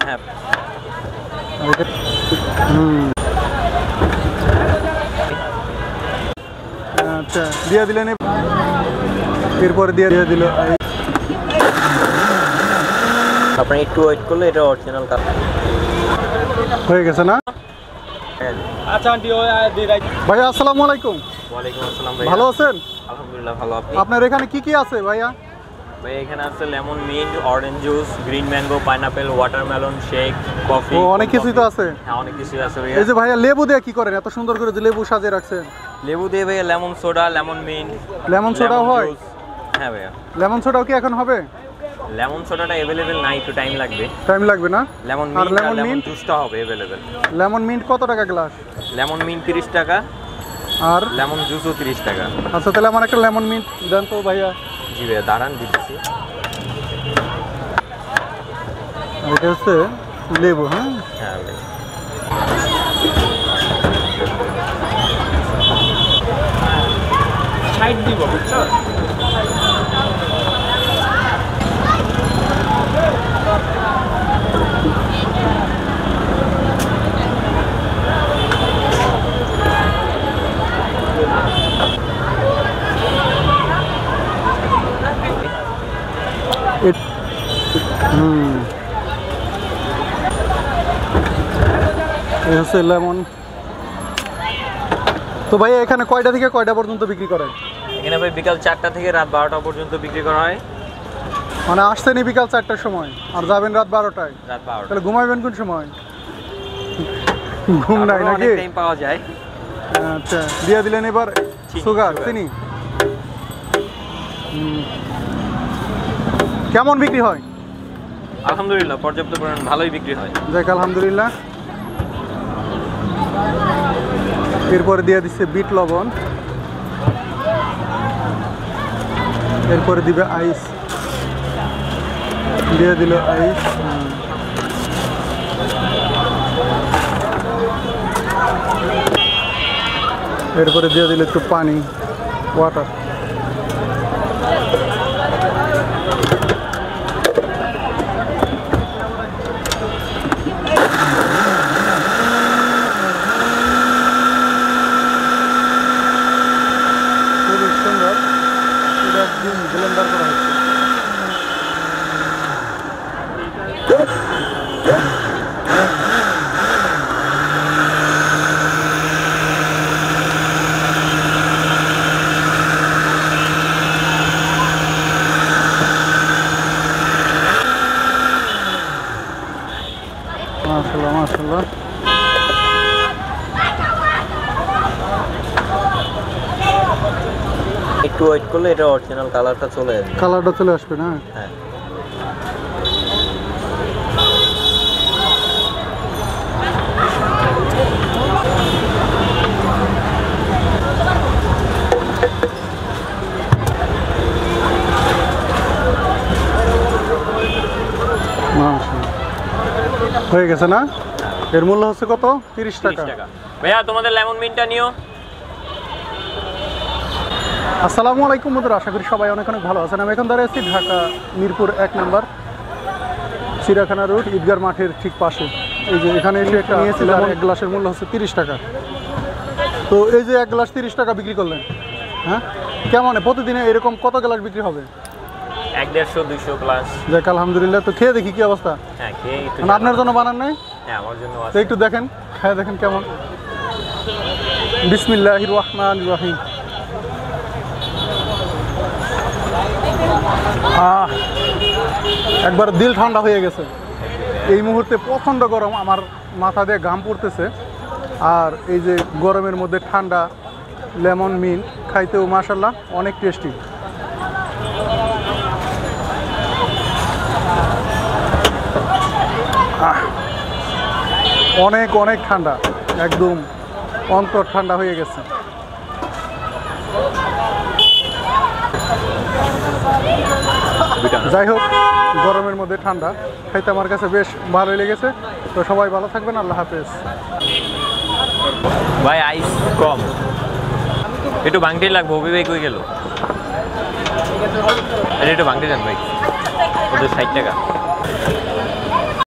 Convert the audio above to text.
হ্যাঁ আচ্ছা দিয়ে দিলেন, এরপরে দিয়ে দিল। আপনি একটু ওয়েট করলে এটা অরিজিনাল কালার হয়ে গেছে না? আচ্ছা আন্টি ভাইয়া আসসালামু আলাইকুম। ওয়ালাইকুম আসসালাম ভাই, ভালো আছেন? আলহামদুলিল্লাহ ভালো। আপনি? আপনার এখানে কি কি আছে ভাইয়া? ভাই এখানে আছে lemon mint, orange juice, green mango, pineapple, watermelon shake, coffee. ও অনেক কিছুই তো আছে। হ্যাঁ অনেক কিছুই আছে ভাইয়া। এই যে ভাইয়া লেবু দিয়ে কি করেন এত সুন্দর করে, যে লেবু সাজিয়ে রাখছেন? লেবু দিয়ে ভাইয়া lemon soda, lemon mint. Lemon সোডাও হয়? হ্যাঁ ভাইয়া। লেমন সোডাও কি এখন হবে? লেমন সোডাটা अवेलेबल নাই, একটু টাইম লাগবে। টাইম লাগবে না? লেমন আর মিন্ট আর লেমন লেমন মিন্ট? জুসটা হবে अवेलेबल। লেমন মিন্ট কত টাকা গ্লাস? লেমন মিন্ট 30 টাকা আর লেমন জুসও 30 টাকা। আচ্ছা তাহলে আমার একটা লেমন মিন্ট দেন তো ভাইয়া। জি ভাইয়া দাঁড়ান দিতেছি। এটা হচ্ছে লেবু। হ্যাঁ হ্যাঁ ভাই সাইড দিব বুঝছো। এই হচ্ছে লেমন। তো ভাইয়া এখানে কয়টা থেকে কয়টা পর্যন্ত বিক্রি করেন? এখানে ভাই বিকাল 4টা থেকে রাত 12টা পর্যন্ত বিক্রি করা হয়। মানে আসছেনই বিকাল 4টার সময় আর যাবেন রাত 12টায়? রাত 12টা। তাহলে ঘুমাবেন কোন সময়? ঘুম নাই নাকি? টাইম পাওয়া যায়। আচ্ছা দিয়ে দিলেন এবার সুগার, চিনি। কেমন বিক্রি হয়? আলহামদুলিল্লাহ পর্যাপ্ত পরিমাণ ভালোই বিক্রি হয়। যাক আলহামদুলিল্লাহ। এরপরে দিয়ে দিচ্ছে বিট লবণ, এরপরে দিবে আইস, দিয়ে দিল আইস। এরপরে দিয়ে দিল একটু পানি, ওয়াটার। খুবই সুন্দর, এটা একদিন ব্লেন্ডার করা হচ্ছে। মাশাআল্লাহ মাশাআল্লাহ। একটু ওয়েট করলে এটা অরিজিনাল কালারটা চলে আসবে। কালারটা চলে আসবে না? হ্যাঁ হয়ে গেছে না? এর মূল্য হচ্ছে কত? 30 টাকা। ভাইয়া তোমাদের লেমন মিন্টটা নিও। আসসালামু আলাইকুম বন্ধুরা, আশা করি সবাই অনেক অনেক ভালো আছেন। আমি এখন দাঁড়িয়ে আছি ঢাকা মিরপুর 1 নম্বর চিড়িয়াখানা রোড, ঈদগার মাঠের ঠিক পাশে। এই যে এখানে এসে একটা নিয়েছি, লেমন এক গ্লাসের মূল্য হচ্ছে 30 টাকা। তো এই যে এক গ্লাস 30 টাকা বিক্রি করলেন, হ্যাঁ কেমন প্রতিদিনে এরকম কত গ্লাস বিক্রি হবে? 150-200 প্লাস। যাক আলহামদুলিল্লাহ। তো খেয়ে দেখি কি অবস্থা। হ্যাঁ খেয়ে একটু। মানে আপনার জন্য বানান নাই? হ্যাঁ আমার জন্য তো একটু দেখেন, খেয়ে দেখেন কেমন। বিসমিল্লাহির রহমানির রহিম। একবার দিল ঠান্ডা হয়ে গেছে। এই মুহূর্তে প্রচণ্ড গরম, আমার মাথা দিয়ে ঘাম পড়তেছে। আর এই যে গরমের মধ্যে ঠান্ডা লেমন মিন্ট খাইতেও মাশাআল্লাহ অনেক টেস্টি। অনেক অনেক ঠান্ডা, একদম অন্তর ঠান্ডা হয়ে গেছে। যাই হোক, গরমের মধ্যে ঠান্ডা খাইতে আমার কাছে বেশ ভালোই লেগেছে। তো সবাই ভালো থাকবেন, আল্লাহ হাফেজ। ভাই আইস কম, একটু ভাঙতে লাগবে। হবি ভাই কই গেল? একটু ভাঙতে যান ভাই, ওদের 60 টাকা।